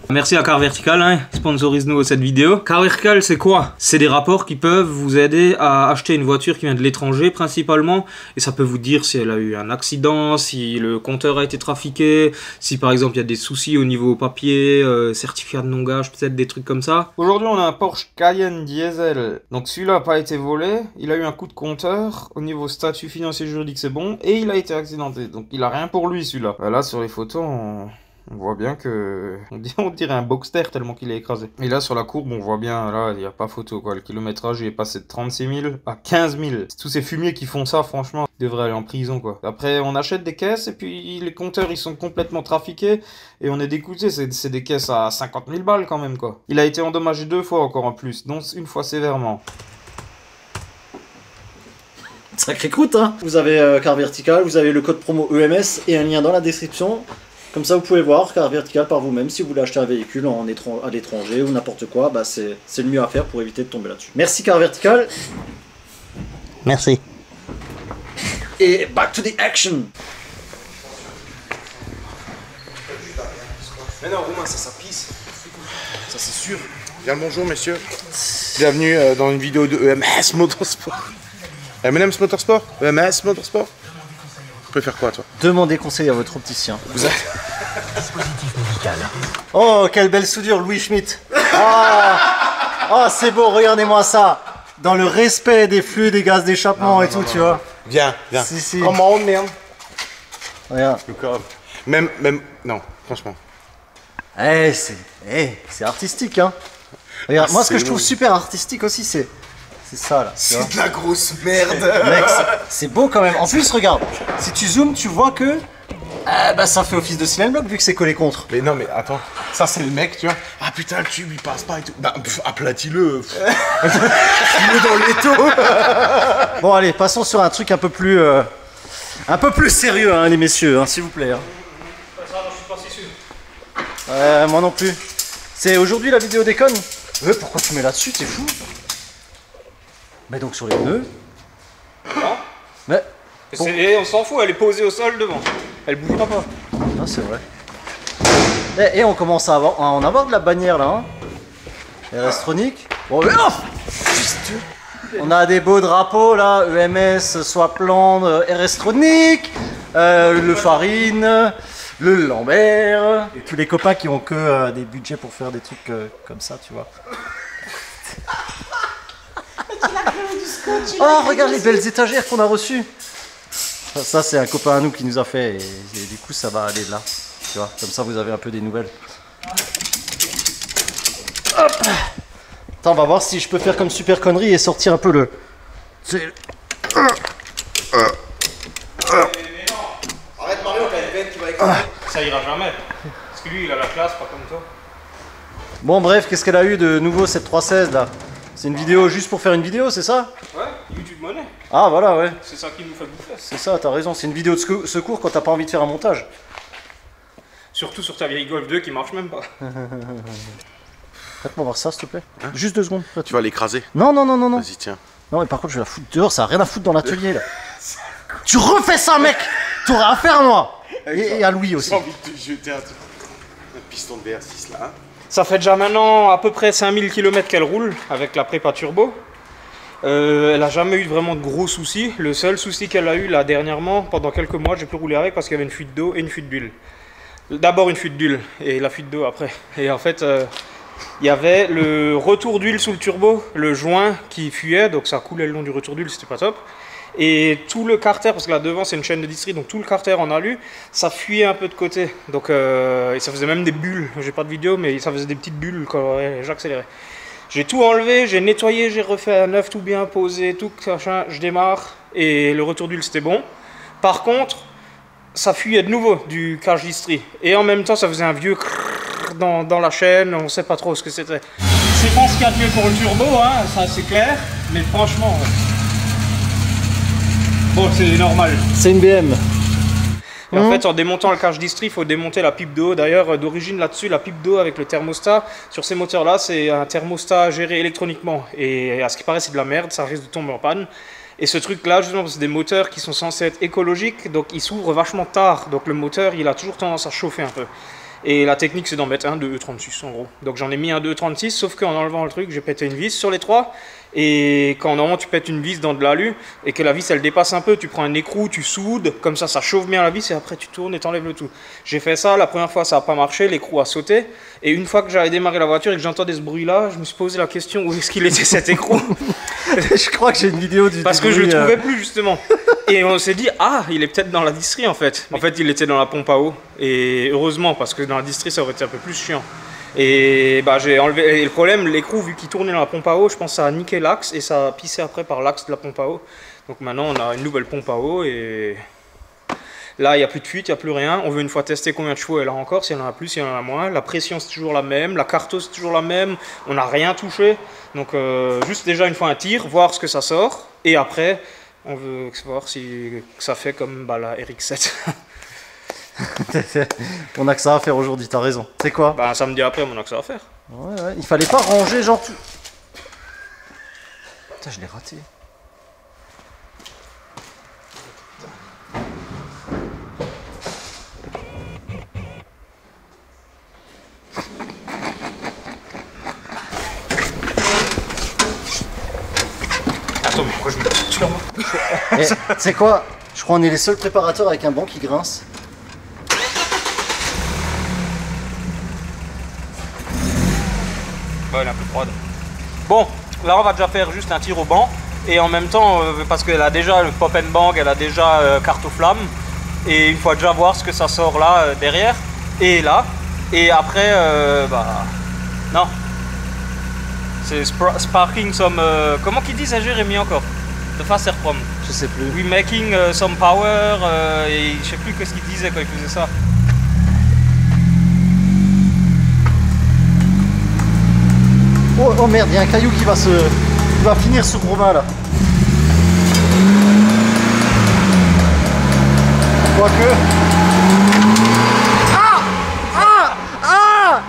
Merci à Car Vertical, hein, sponsorise-nous cette vidéo. Car Vertical, c'est quoi? C'est des rapports qui peuvent vous aider à acheter une voiture qui vient de l'étranger principalement. Et ça peut vous dire si elle a eu un accident, si le compteur a été trafiqué, si par exemple il y a des soucis au niveau papier, certificat de non-gage, peut-être des trucs comme ça. Aujourd'hui on a un Porsche Cayenne diesel. Donc celui-là n'a pas été volé, il a eu un coup de compteur. Au niveau statut financier juridique c'est bon. Et il a été accidenté. Donc il a rien pour lui celui-là. Là sur les photos on voit bien que... On dirait un Boxster tellement qu'il est écrasé. Et là, sur la courbe, on voit bien, là, il n'y a pas photo, quoi. Le kilométrage, il est passé de 36 000 à 15 000. Tous ces fumiers qui font ça, franchement, ils devraient aller en prison, quoi. Après, on achète des caisses et puis les compteurs, ils sont complètement trafiqués. Et on est dégoûté, c'est des caisses à 50 000 balles, quand même, quoi. Il a été endommagé 2 fois, encore en plus, dont une fois sévèrement. Sacrée croûte, hein. Vous avez Car Vertical, vous avez le code promo EMS et un lien dans la description. Comme ça, vous pouvez voir Car Vertical par vous-même. Si vous voulez acheter un véhicule à l'étranger ou n'importe quoi, bah c'est le mieux à faire pour éviter de tomber là-dessus. Merci Car Vertical. Merci. Et back to the action. Mais non, Romain, ça pisse. Ça, c'est sûr. Bien le bonjour, messieurs. Bienvenue dans une vidéo de EMS Motorsport. M&M's Motorsport? EMS Motorsport? Tu peux faire quoi, toi? Demandez conseil à votre opticien. Vous êtes... Dispositif médical. Oh, quelle belle soudure, Louis Schmitt. Oh, c'est beau, regardez-moi ça. Dans le respect des flux, des gaz d'échappement et tout, tu vois. Viens. Si. Comment on merde? Regarde. Même... Non, franchement. C'est artistique, hein. Regarde, moi, ce que je trouve super artistique aussi, c'est ça, là. C'est de la grosse merde. Mec, c'est beau quand même. En plus, regarde, si tu zoomes, tu vois que... ça fait office de silent block vu que c'est collé contre. Mais non, mais attends. Ça, c'est le mec, tu vois. Ah putain, le tube, il passe pas et tout. Bah, aplatis-le. File-le dans l'étau. Bon, allez, passons sur un truc un peu plus sérieux, hein, les messieurs, hein, s'il vous plaît. Hein. Ça, je suis pas si sûr. Moi non plus. C'est aujourd'hui la vidéo déconne. Pourquoi tu mets là-dessus? T'es fou. Mais donc sur les pneus. Non. Mais... Et on s'en fout, elle est posée au sol devant. Elle bougera pas. Ah, c'est vrai. Et on commence à en avoir de la bannière là. Hein. RS-Tronic. Bon, on a des beaux drapeaux là. EMS, Swapland, RS-Tronic, le Farine, le Lambert. Et tous les copains qui ont que des budgets pour faire des trucs comme ça, tu vois. Oh, regarde les belles étagères qu'on a reçues. Ça c'est un copain à nous qui nous a fait et du coup ça va aller là. Tu vois, comme ça vous avez un peu des nouvelles. Hop. Attends, on va voir si je peux faire comme super connerie et sortir un peu le... Mais non. Arrête Mario, t'as une veine qui va éclater. Ça ira jamais. Parce que lui, il a la classe, pas comme toi. Bon bref, qu'est-ce qu'elle a eu de nouveau cette 316 là? C'est une vidéo juste pour faire une vidéo, c'est ça? Ouais, YouTube Money. Ah voilà, ouais. C'est ça qui nous fait bouffer. C'est ça, t'as raison. C'est une vidéo de secours quand t'as pas envie de faire un montage. Surtout sur ta vieille Golf 2 qui marche même pas. Prête-moi voir ça, s'il te plaît. Hein? Juste 2 secondes. Tu vas l'écraser. Non. Vas-y, tiens. Non, mais par contre, je vais la foutre dehors. Ça a rien à foutre dans l'atelier là. Tu refais ça, mec. T'aurais affaire à moi. Et à Louis aussi. J'ai envie de te jeter un piston de VR6 là. Hein. Ça fait déjà maintenant à peu près 5000 km qu'elle roule avec la prépa turbo. Elle a jamais eu vraiment de gros soucis. Le seul souci qu'elle a eu là dernièrement, pendant quelques mois, j'ai pu rouler avec parce qu'il y avait une fuite d'eau et une fuite d'huile. D'abord une fuite d'huile et la fuite d'eau après. Et en fait, il y avait le retour d'huile sous le turbo, le joint qui fuyait, donc ça coulait le long du retour d'huile, c'était pas top. Et tout le carter, parce que là devant c'est une chaîne de distri, donc tout le carter en alu, ça fuyait un peu de côté. Donc, et ça faisait même des bulles, j'ai pas de vidéo, mais ça faisait des petites bulles quand j'accélérais. J'ai tout enlevé, j'ai nettoyé, j'ai refait à neuf, tout bien posé, tout machin, je démarre, et le retour d'huile c'était bon. Par contre, ça fuyait de nouveau du cache distri, et en même temps ça faisait un vieux crrrr dans la chaîne, on sait pas trop ce que c'était. C'est pas ce qu'il y a de mieux pour le turbo, hein, ça c'est clair, mais franchement... Bon, c'est normal. C'est une BM. Et en fait, en démontant le cache distri, il faut démonter la pipe d'eau. D'ailleurs, d'origine là-dessus, la pipe d'eau avec le thermostat, sur ces moteurs-là, c'est un thermostat géré électroniquement. Et à ce qui paraît, c'est de la merde, ça risque de tomber en panne. Et ce truc-là, justement, c'est des moteurs qui sont censés être écologiques, donc ils s'ouvrent vachement tard. Donc le moteur, il a toujours tendance à chauffer un peu. Et la technique, c'est d'en mettre un de E36 en gros. Donc j'en ai mis un de E36, sauf qu'en enlevant le truc, j'ai pété une vis sur les 3. Et quand normalement tu pètes une vis dans de l'alu et que la vis elle dépasse un peu, tu prends un écrou, tu soudes, comme ça chauffe bien la vis et après tu tournes et t'enlèves le tout. J'ai fait ça, la première fois ça n'a pas marché, l'écrou a sauté. Et une fois que j'avais démarré la voiture et que j'entendais ce bruit là, je me suis posé la question où est-ce qu'il était cet écrou. Je crois que j'ai une vidéo du Parce que je le trouvais plus justement. Et on s'est dit, ah, il est peut-être dans la distrie en fait. En fait, il était dans la pompe à eau. Et heureusement, parce que dans la distrie, ça aurait été un peu plus chiant. Et bah, j'ai enlevé. Et le problème, l'écrou, vu qu'il tournait dans la pompe à eau, je pense que ça a niqué l'axe et ça a pissé après par l'axe de la pompe à eau. Donc maintenant, on a une nouvelle pompe à eau et là, il n'y a plus de fuite, il n'y a plus rien. On veut une fois tester combien de chevaux elle a encore, s'il y en a plus, s'il y en a moins. La pression, c'est toujours la même. La carto, c'est toujours la même. On n'a rien touché. Donc, juste déjà une fois un tir, voir ce que ça sort. Et après, on veut voir si ça fait comme bah, la RX7. On a que ça à faire aujourd'hui, t'as raison. C'est quoi? Bah, samedi après, on a que ça à faire. Ouais, ouais. Il fallait pas ranger genre tout. Putain, je l'ai raté. Attends, mais pourquoi je me tire sur moi? Tu sais quoi? Je crois qu'on est les seuls préparateurs avec un banc qui grince. Ouais, elle est un peu froide. Bon, là on va déjà faire juste un tir au banc. Et en même temps, parce qu'elle a déjà le pop and bang, elle a déjà carte aux flammes. Et une fois déjà voir ce que ça sort là, derrière. Et là. Et après, bah... Non. C'est sparking some... comment qu'ils disent à Jérémy encore? De faster prom. Je sais plus. We making some power. Et je sais plus qu'est-ce qu'il disait quand il faisait ça. Oh, oh merde, il y a un caillou qui va finir sur Romain là. Quoique. Ah! Ah! Ah!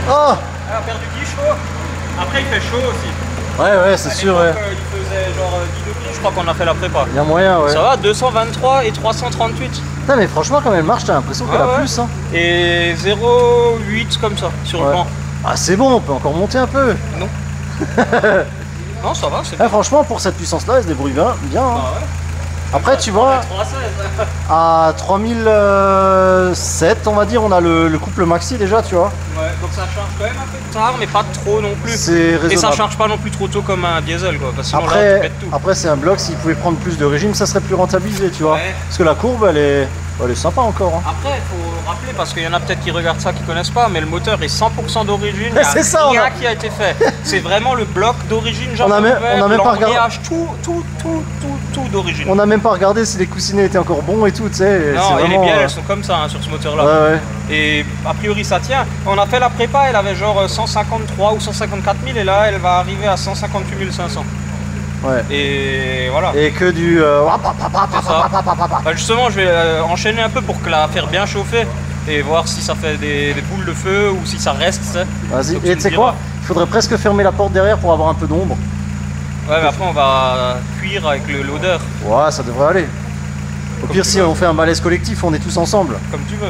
Ah! Elle a perdu 10 chevaux. Après, il fait chaud aussi. Ouais, c'est sûr, ouais. Il faisait genre 10 degrés, je crois qu'on a fait la prépa. Il y a moyen, ouais. Ça va, 223 et 338. Putain, mais franchement, quand elle marche, t'as l'impression qu'elle a ouais. plus, hein. Et 0,8 comme ça, sur le plan. Ah, c'est bon, on peut encore monter un peu. Non. Non, ça va, c'est Ah, franchement, pour cette puissance-là, elle se débrouille bien. Hein. Bah ouais. Après, tu vois, 316. à 3007, on va dire, on a le couple maxi déjà, tu vois. Ouais, donc ça charge quand même un peu tard, mais pas trop non plus. C'est raisonnable. Et ça charge pas non plus trop tôt comme un diesel, quoi. Parce que sinon, là, tu Après, pètes tout. après c'est un bloc, s'il pouvait prendre plus de régime, ça serait plus rentabilisé, tu vois. Ouais. Parce que la courbe, elle est sympa encore. Hein. Après, il faut rappeler, parce qu'il y en a peut-être qui regardent ça, qui connaissent pas, mais le moteur est 100% d'origine. Il y a C'est ça, rien on a- qui a été fait. C'est vraiment le bloc d'origine. On a même pas regardé. Tout d'origine. On n'a même pas regardé si les coussinets étaient encore bons et tout, tu sais. Non, c'est et les vraiment, bielles, elles sont comme ça, hein, sur ce moteur-là. Ouais. Et a priori, ça tient. On a fait la prépa, elle avait genre 153 ou 154 000, et là, elle va arriver à 158 500. Ouais. Et voilà. Et que du... Bah justement, je vais enchaîner un peu pour que la faire bien chauffer et voir si ça fait des boules de feu ou si ça reste. Tu sais. Vas-y, Donc, et tu sais quoi? Il faudrait presque fermer la porte derrière pour avoir un peu d'ombre. Ouais, mais après on va cuire avec l'odeur, Ouais, ça devrait aller. Au pire, si on fait un malaise collectif, on est tous ensemble. comme tu veux.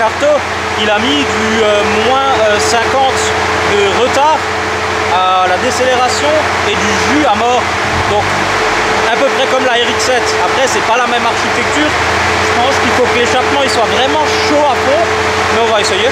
Carto, il a mis du moins 50 de retard à la décélération et du jus à mort. Donc à peu près comme la RX-7. Après c'est pas la même architecture. Je pense qu'il faut que l'échappement il soit vraiment chaud à fond. Mais on va essayer.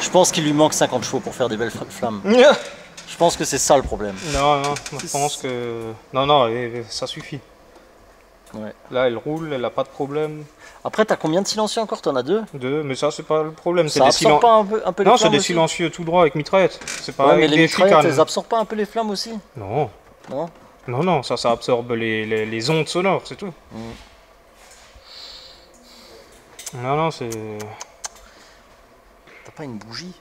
Je pense qu'il lui manque 50 chevaux pour faire des belles flammes. Je pense que c'est ça le problème. Non, non, je pense que... Non, non, ça suffit. Ouais. Là, elle roule, elle a pas de problème. Après, t'as combien de silencieux encore? T'en as deux? Deux, mais ça, c'est pas le problème. Ça absorbe pas un peu les non, flammes? c'est des aussi silencieux tout droit avec mitraillette. C'est pas ouais, avec mais les des mitraillettes, chicanes. elles absorbent pas un peu les flammes aussi? Non. Non? Non, non, ça absorbe les ondes sonores, c'est tout. Non, non, c'est... T'as pas une bougie?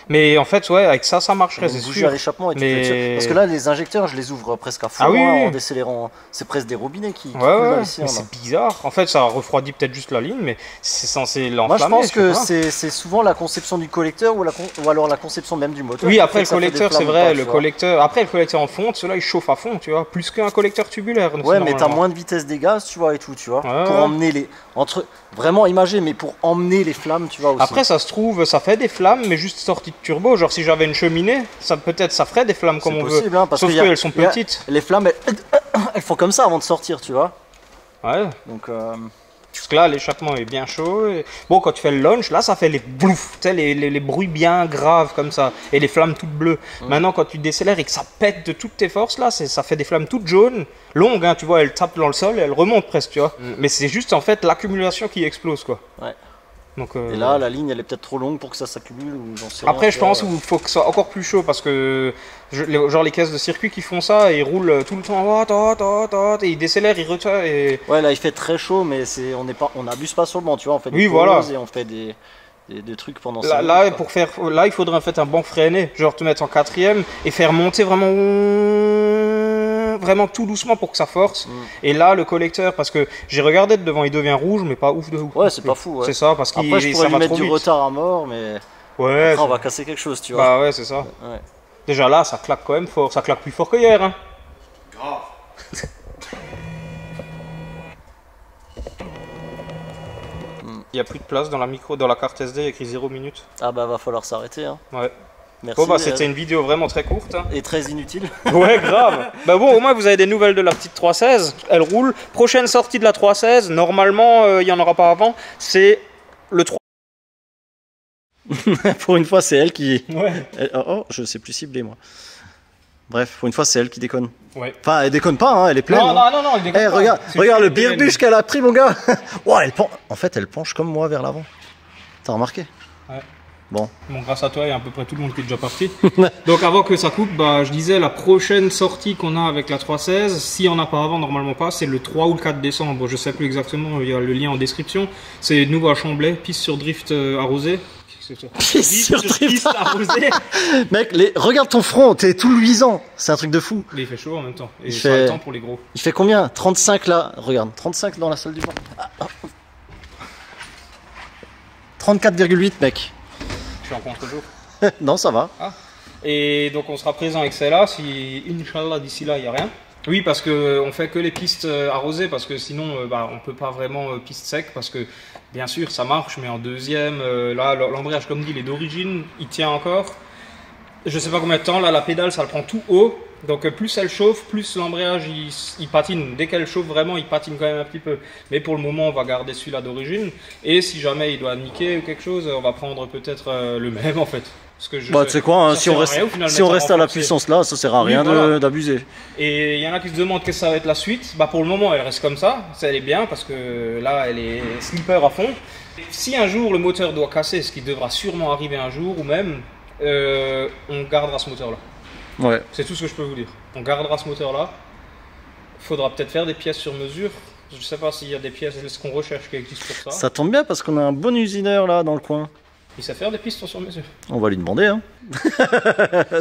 Mais en fait, ouais, avec ça marcherait, c'est Une bougie sûr. à l'échappement et tu Mais- peux être sûr. Parce que là, les injecteurs, je les ouvre presque à fond Ah oui, hein, oui. en décélérant. C'est presque des robinets qui Ouais, coulent là, ouais, ici, mais hein, c'est bizarre. En fait, ça refroidit peut-être juste la ligne, mais c'est censé l'enflammer. Moi, je pense que sais pas. c'est souvent la conception du collecteur ou alors la conception même du moteur. Oui, qui après fait le que ça fait des collecteur, c'est flammes ou vrai, pas, le tu vois. collecteur... Après, le collecteur en fonte, celui-là, il chauffe à fond, tu vois. Plus qu'un collecteur tubulaire. Ouais, mais t'as normalement. moins de vitesse des gaz, tu vois, et tout, tu vois. Ouais, Pour ouais. emmener les... Vraiment imagé, mais pour emmener les flammes, tu vois, aussi. Après, ça se trouve, ça fait des flammes, mais juste sorties de turbo. Genre, si j'avais une cheminée, ça peut-être ça ferait des flammes comme c'est on possible, veut. hein, parce Sauf qu'il y a- qu'elles sont il y a- petites. Les flammes, elles font comme ça avant de sortir, tu vois. Ouais. Donc, Parce que là, l'échappement est bien chaud. Et... Bon, quand tu fais le launch, là, ça fait les bloufs, tu sais, les bruits bien graves comme ça. Et les flammes toutes bleues. Maintenant, quand tu décélères et que ça pète de toutes tes forces, là, ça fait des flammes toutes jaunes, longues, hein, tu vois, elles tapent dans le sol et elles remontent presque, tu vois. Mais c'est juste, en fait, l'accumulation qui explose, quoi. ouais. Donc, Et là, la ligne, elle est peut-être trop longue pour que ça s'accumule ou j'en sais après, rien, je tu vois. pense qu'il faut que ce soit encore plus chaud parce que genre les caisses de circuit qui font ça, ils roulent tout le temps, et ils décélèrent, ils retirent et... Ouais, là, il fait très chaud, mais on n'abuse pas sur le banc, tu vois. On fait des Oui, pauses voilà. et on fait des des trucs pendant Là, 5 là, minutes, quoi. pour faire, là, il faudrait en fait un banc freiné, genre te mettre en quatrième et faire monter vraiment tout doucement pour que ça force. Et là, le collecteur, parce que j'ai regardé de devant, il devient rouge, mais pas ouf de ouf. Ouais, c'est pas fou. Ouais. C'est ça, parce qu'il Après, je ça pourrais lui va mettre trop du vite. retard à mort, mais Ouais, après, on va casser quelque chose, tu vois. bah ouais, c'est ça. Ouais. Déjà là, ça claque quand même fort, ça claque plus fort que hier. Hein. Il n'y a plus de place dans la micro, dans la carte SD, il y a écrit 0 minutes. Ah bah va falloir s'arrêter. Hein. Ouais. Merci. Bon bah c'était une vidéo vraiment très courte. Hein. Et très inutile. Ouais, grave. Bah bon, au moins vous avez des nouvelles de la petite 316. Elle roule. Prochaine sortie de la 316, normalement, il n'y en aura pas avant. C'est le 3. Pour une fois, c'est elle qui. Ouais. Oh, je sais plus cibler moi. Bref, pour une fois, c'est elle qui déconne. Ouais. Enfin, elle déconne pas, hein, elle est pleine. Non, hein. non, il déconne Eh, pas. regarde, C'est regarde le une pleine. birbuche qu'elle a pris, mon gars. Ouais, elle penche. En fait, elle penche comme moi vers l'avant. T'as remarqué? Ouais. Bon. Bon, grâce à toi, il y a à peu près tout le monde qui est déjà parti. Donc avant que ça coupe, bah, je disais, la prochaine sortie qu'on a avec la 316, s'il n'y en a pas avant, normalement pas, c'est le 3 ou le 4 décembre. Bon, je sais plus exactement, il y a le lien en description. C'est nouveau à Chamblay, piste sur drift arrosé. Piste sur drift. Piste arrosée. Mec, regarde ton front, t'es tout luisant. C'est un truc de fou. Mais il fait chaud en même temps. Et Il ça a fait- le temps pour les gros. Il fait combien? 35 là. Regarde, 35 dans la salle du bain. 34,8 mec. Je suis en contre-jour. Non, ça va. Et donc on sera présent avec celle-là, si Inch'Allah d'ici là il n'y a rien. Oui, parce qu'on fait que les pistes arrosées, parce que sinon bah, on peut pas vraiment piste sec, parce que bien sûr ça marche, mais en deuxième, là l'embrayage comme dit il est d'origine, il tient encore. Je sais pas combien de temps, là la pédale ça le prend tout haut, donc plus elle chauffe, plus l'embrayage il patine. Dès qu'elle chauffe vraiment, il patine quand même un petit peu. Mais pour le moment on va garder celui-là d'origine, et si jamais il doit niquer ou quelque chose, on va prendre peut-être le même en fait. Parce que Bah, tu sais quoi, hein, ça si on sert à reste, rien, au final, si on mettre reste ça à la renforcé. puissance là, ça sert à Oui, rien voilà. d'abuser. Et il y en a qui se demandent qu'est-ce que ça va être la suite. Bah pour le moment, elle reste comme ça. Ça, elle est bien parce que là, elle est slipper à fond. Si un jour le moteur doit casser, ce qui devra sûrement arriver un jour ou même, on gardera ce moteur-là. Ouais. C'est tout ce que je peux vous dire. On gardera ce moteur-là. Il faudra peut-être faire des pièces sur mesure. Je sais pas s'il y a des pièces qu'on recherche qui existent pour ça. Ça tombe bien parce qu'on a un bon usineur là dans le coin. Il sait faire des pistons sur mesure. On va lui demander. Hein.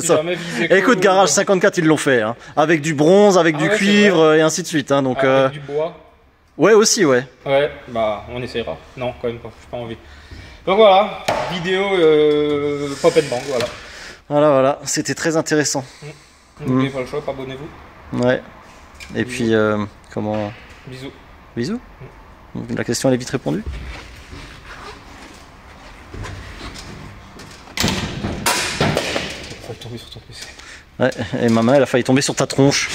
Si Ça- jamais Viseco Écoute, ou- Garage 54, ils l'ont fait. Hein. Avec du bronze, avec Ah du ouais, c'est cuivre vrai. et ainsi de suite. Hein. Donc, avec du bois. ouais, aussi, ouais. Ouais, bah on essaiera. Non, quand même pas, j'ai pas envie. Donc voilà, vidéo pop and bang, voilà. Voilà. C'était très intéressant. N'oubliez pas le choc, abonnez-vous. Ouais. Et puis, comment. Bisous. Bisous. La question, elle est vite répondue. Faut tomber sur ton PC. Ouais. Et ma main, elle a failli tomber sur ta tronche.